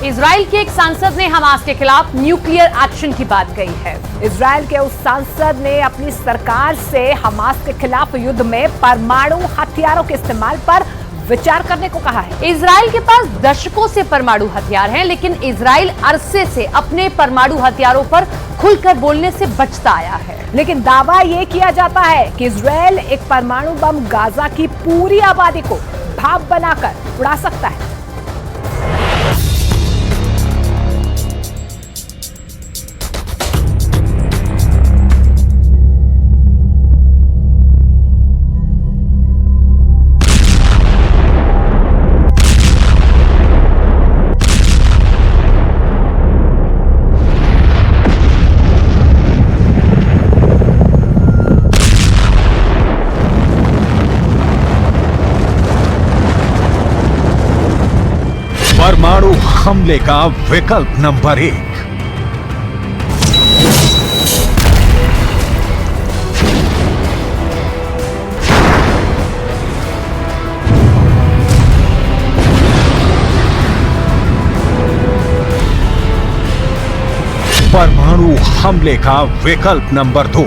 Israel के एक सांसद ने हमास के खिलाफ न्यूक्लियर एक्शन की बात कही है। इजराइल के उस सांसद ने अपनी सरकार से हमास के खिलाफ युद्ध में परमाणु हथियारों के इस्तेमाल पर विचार करने को कहा है। इजराइल के पास दशकों से परमाणु हथियार हैं, लेकिन इजराइल अरसे से अपने परमाणु हथियारों पर खुलकर बोलने से बचता आया है। लेकिन दावा यह किया जाता है कि इजराइल एक परमाणु बम गाजा की पूरी आबादी को भाप बनाकर उड़ा सकता है। परमाणु हमले का विकल्प नंबर 1। परमाणु हमले का विकल्प नंबर 2।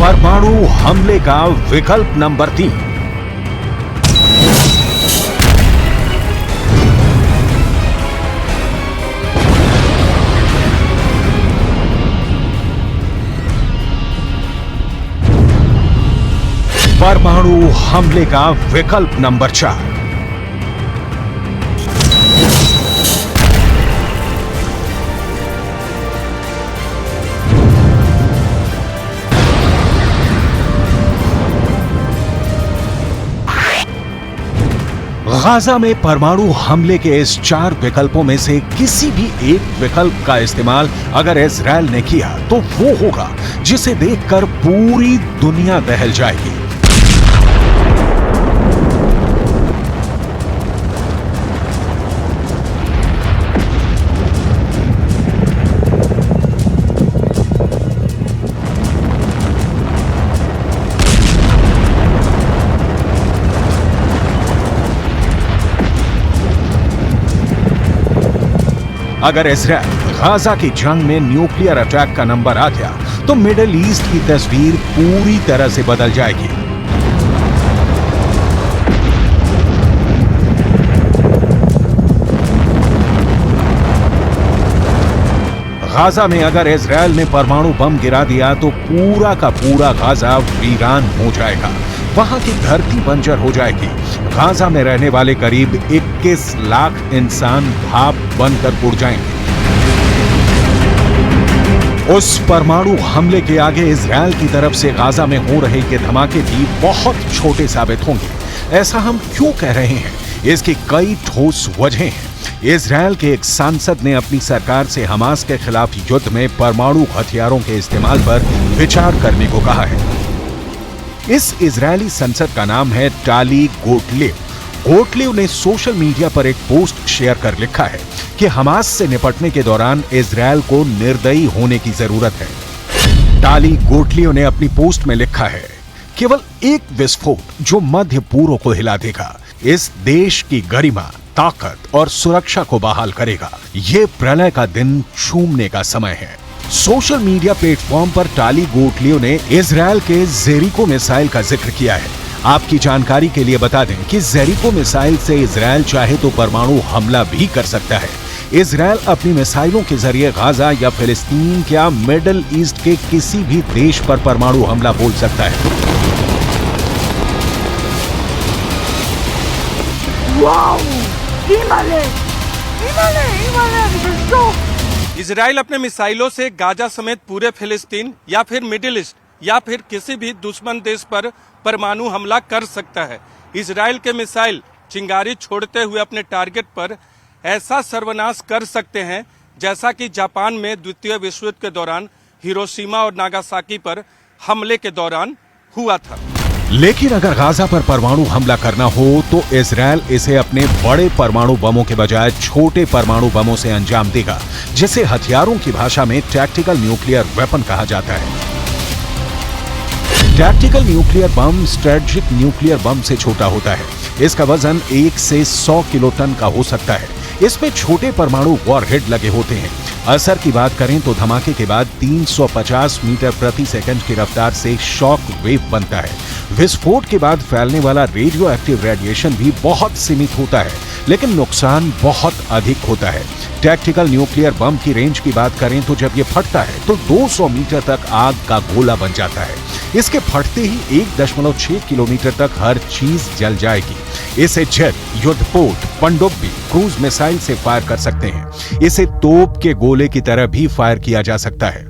परमाणु हमले का विकल्प नंबर 3। परमाणु हमले का विकल्प नंबर 4। गाजा में परमाणु हमले के इस 4 विकल्पों में से किसी भी एक विकल्प का इस्तेमाल अगर इजराइल ने किया तो वो होगा जिसे देखकर पूरी दुनिया दहल जाएगी। अगर इजराइल गाजा की जंग में न्यूक्लियर अटैक का नंबर आ गया तो मिडिल ईस्ट की तस्वीर पूरी तरह से बदल जाएगी। गाजा में अगर इजराइल ने परमाणु बम गिरा दिया तो पूरा का पूरा गाजा वीरान हो जाएगा। वहां की धरती बंजर हो जाएगी। गाजा में रहने वाले करीब 21 लाख इंसान भाप बनकर उड़ जाएंगे। उस परमाणु हमले के आगे इजराइल की तरफ से गाजा में हो रहे ये धमाके भी बहुत छोटे साबित होंगे। ऐसा हम क्यों कह रहे हैं? इसकी कई ठोस वजहें हैं। इजराइल के एक सांसद ने अपनी सरकार से हमास के खिलाफ युद्ध में परमाणु हथियारों के इस्तेमाल पर विचार करने को कहा है। इस इजरायली संसद का नाम है टाली गोटलेव। गोटलेव ने सोशल मीडिया पर एक पोस्ट शेयर कर लिखा है कि हमास से निपटने के दौरान इजराइल को निर्दयी होने की जरूरत है। टाली गोटलेव ने अपनी पोस्ट में लिखा है, केवल एक विस्फोट जो मध्य पूर्व को हिला देगा, इस देश की गरिमा, ताकत और सुरक्षा को बहाल करेगा। ये प्रलय का दिन चूमने का समय है। सोशल मीडिया प्लेटफॉर्म पर टाली गोटलेव ने इजराइल के जेरिको मिसाइल का जिक्र किया है। आपकी जानकारी के लिए बता दें कि जेरिको मिसाइल से इजराइल चाहे तो परमाणु हमला भी कर सकता है। इजराइल अपनी मिसाइलों के जरिए गाजा या फिलिस्तीन या मिडिल ईस्ट के किसी भी देश पर परमाणु हमला बोल सकता है। इजराइल अपने मिसाइलों से गाजा समेत पूरे फिलिस्तीन या फिर मिडिल ईस्ट या फिर किसी भी दुश्मन देश पर परमाणु हमला कर सकता है। इजराइल के मिसाइल चिंगारी छोड़ते हुए अपने टारगेट पर ऐसा सर्वनाश कर सकते हैं जैसा कि जापान में द्वितीय विश्व युद्ध के दौरान हिरोशिमा और नागासाकी पर हमले के दौरान हुआ था। लेकिन अगर गाजा पर परमाणु हमला करना हो तो इजरायल इसे अपने बड़े परमाणु बमों के बजाय छोटे परमाणु बमों से अंजाम देगा, जिसे हथियारों की भाषा में टैक्टिकल न्यूक्लियर वेपन कहा जाता है। Tactical nuclear bomb strategic nuclear bomb से छोटा होता है। इसका वजन 1 से 100 किलोटन का हो सकता है। इसमें छोटे परमाणु वॉरहेड लगे होते हैं। असर की बात करें तो धमाके के बाद 350 मीटर प्रति सेकंड की रफ्तार से शॉक वेव बनता है। विस्फोट के बाद फैलने वाला रेडियो एक्टिव रेडिएशन भी बहुत सीमित होता है, लेकिन नुकसान बहुत अधिक होता है। टैक्टिकल न्यूक्लियर बम की रेंज की बात करें तो जब ये फटता है तो 200 मीटर तक आग का गोला बन जाता है। इसके फटते ही 1.6 किलोमीटर तक हर चीज जल जाएगी। इसे जेट, युद्धपोत, पनडुब्बी, क्रूज मिसाइल से फायर कर सकते हैं। इसे तोप के गोले की तरह भी फायर किया जा सकता है।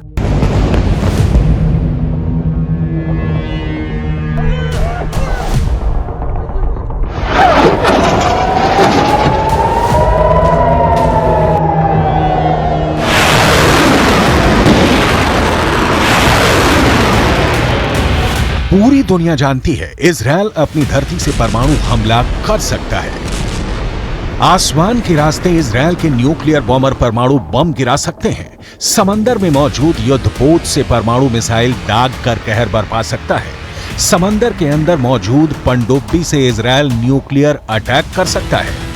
पूरी दुनिया जानती है इजरायल अपनी धरती से परमाणु हमला कर सकता है। आसमान के रास्ते इजरायल के न्यूक्लियर बॉम्बर परमाणु बम गिरा सकते हैं। समंदर में मौजूद युद्धपोत से परमाणु मिसाइल दाग कर कहर बरपा सकता है। समंदर के अंदर मौजूद पनडुब्बी से इजरायल न्यूक्लियर अटैक कर सकता है।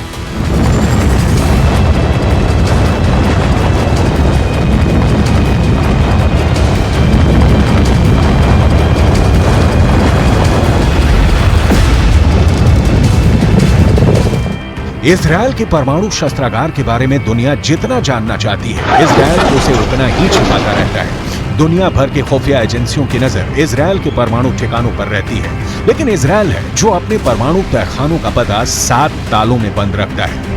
इजरायल के परमाणु शस्त्रागार के बारे में दुनिया जितना जानना चाहती है, इजरायल उसे उतना ही छिपाता रहता है। दुनिया भर के खुफिया एजेंसियों की नजर इजरायल के परमाणु ठिकानों पर रहती है, लेकिन इजरायल है जो अपने परमाणु तहखानों का पता 7 तालों में बंद रखता है।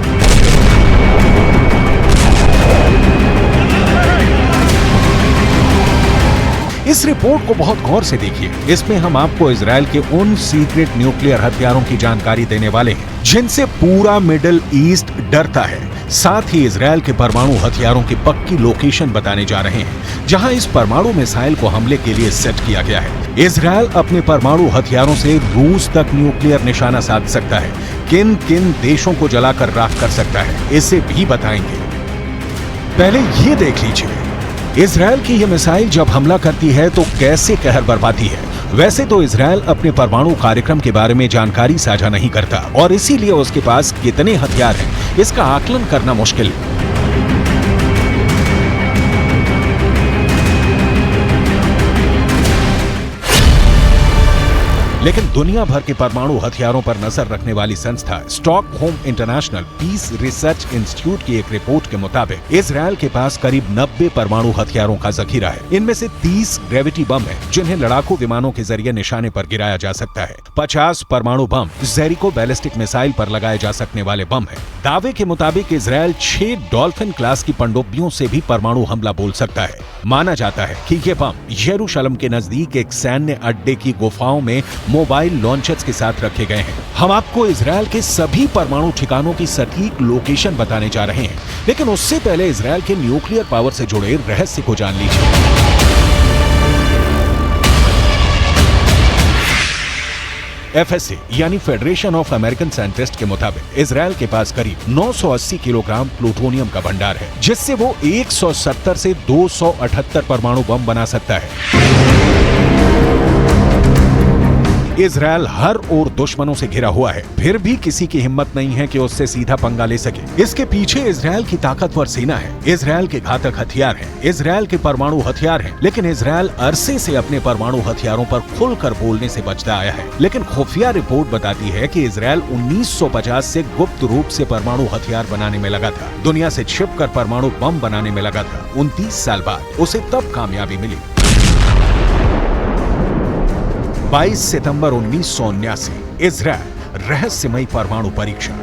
इस रिपोर्ट को बहुत गौर से देखिए। इसमें हम आपको इजरायल के उन सीक्रेट न्यूक्लियर हथियारों की जानकारी देने वाले हैं जिनसे पूरा मिडिल ईस्ट डरता है। साथ ही इजरायल के परमाणु हथियारों की पक्की लोकेशन बताने जा रहे हैं जहां इस परमाणु मिसाइल को हमले के लिए सेट किया गया है। इजरायल अपने परमाणु हथियारों से रूस तक न्यूक्लियर निशाना साध सकता है। किन किन देशों को जलाकर राख कर सकता है, इसे भी बताएंगे। पहले ये देख लीजिए, इजरायल की यह मिसाइल जब हमला करती है तो कैसे कहर बरपाती है। वैसे तो इजरायल अपने परमाणु कार्यक्रम के बारे में जानकारी साझा नहीं करता और इसीलिए उसके पास कितने हथियार हैं, इसका आकलन करना मुश्किल है। लेकिन दुनिया भर के परमाणु हथियारों पर नजर रखने वाली संस्था Stockholm International Peace Research Institute की एक रिपोर्ट के मुताबिक इजरायल के पास करीब 90 परमाणु हथियारों का जखीरा है। इनमें से 30 ग्रेविटी बम है जिन्हें लड़ाकू विमानों के जरिए निशाने पर गिराया जा सकता है। 50 परमाणु बम जेरिको बैलिस्टिक मिसाइल पर लगाए जा सकने वाले बम है। दावे के मुताबिक इजरायल 6 डॉल्फिन क्लास की पनडुब्बियों से भी परमाणु हमला बोल सकता है। माना जाता है कि ये बम यरूशलेम के नजदीक एक सैन्य अड्डे की गुफाओं में मोबाइल लॉन्चर्स के साथ रखे गए हैं। हम आपको इजरायल के सभी परमाणु ठिकानों की सटीक लोकेशन बताने जा रहे हैं, लेकिन उससे पहले इजरायल के न्यूक्लियर पावर से जुड़े रहस्य को जान लीजिए। FSA यानी फेडरेशन ऑफ अमेरिकन साइंटिस्ट के मुताबिक इजरायल के पास करीब 980 किलोग्राम प्लूटोनियम का भंडार है, जिससे वो 170 से 278 परमाणु बम बना सकता है। इजरायल हर ओर दुश्मनों से घिरा हुआ है, फिर भी किसी की हिम्मत नहीं है कि उससे सीधा पंगा ले सके। इसके पीछे इजरायल की ताकतवर सेना है, इजरायल के घातक हथियार हैं, इजरायल के परमाणु हथियार हैं, लेकिन इजरायल अरसे से अपने परमाणु हथियारों पर खुलकर बोलने से बचता आया है। लेकिन खुफिया रिपोर्ट बताती है कि इजरायल 1950 से गुप्त रूप से परमाणु हथियार बनाने में लगा था, दुनिया से छिपकर परमाणु बम बनाने में लगा था। 29 साल बाद उसे तब कामयाबी मिली। 22 सितंबर 1979 इजरायल रहस्यमयी परमाणु परीक्षण।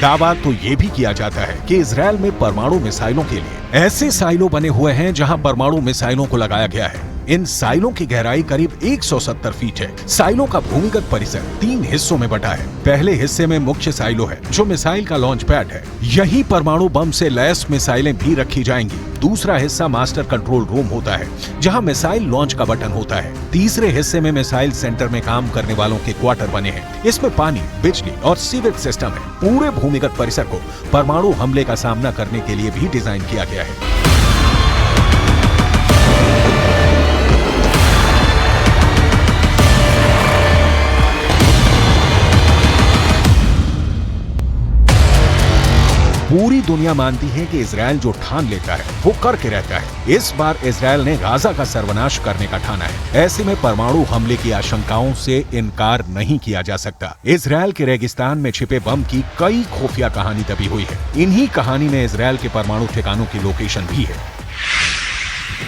दावा तो यह भी किया जाता है कि इजरायल में परमाणु मिसाइलों के लिए ऐसे साइलो बने हुए हैं जहां परमाणु मिसाइलों को लगाया गया है। इन साइलों की गहराई करीब 170 फीट है। साइलों का भूमिगत परिसर 3 हिस्सों में बटा है। पहले हिस्से में मुख्य साइलो है, जो मिसाइल का लॉन्च पैड है। यही परमाणु बम से लैस मिसाइलें भी रखी जाएंगी। दूसरा हिस्सा मास्टर कंट्रोल रूम होता है, जहां मिसाइल लॉन्च का बटन होता है। तीसरे हिस्से में मिसाइल सेंटर में काम करने वालों के क्वार्टर बने हैं। इसमें पानी, बिजली और सीवेज सिस्टम है। पूरे भूमिगत परिसर को परमाणु हमले का सामना करने के लिए भी डिजाइन किया गया है। पूरी दुनिया मानती है कि इजराइल जो ठान लेता है वो करके रहता है। इस बार इजराइल ने गाजा का सर्वनाश करने का ठाना है। ऐसे में परमाणु हमले की आशंकाओं से इनकार नहीं किया जा सकता। इजराइल के रेगिस्तान में छिपे बम की कई खुफिया कहानी दबी हुई है। इन्हीं कहानी में इजराइल के परमाणु ठिकानों की लोकेशन भी है।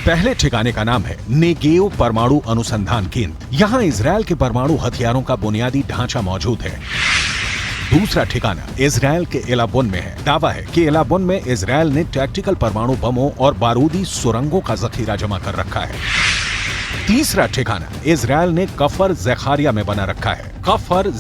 पहले ठिकाने का नाम है नेगेव परमाणु अनुसंधान केंद्र। यहाँ इजराइल के परमाणु हथियारों का बुनियादी ढांचा मौजूद है। दूसरा ठिकाना इजराइल के एलाबोन में है। दावा है कि एलाबोन में इजराइल ने टैक्टिकल परमाणु बमों और बारूदी सुरंगों का जखीरा जमा कर रखा है। तीसरा ठिकाना इजराइल ने कफर ज़ेखारिया में बना रखा है। कफर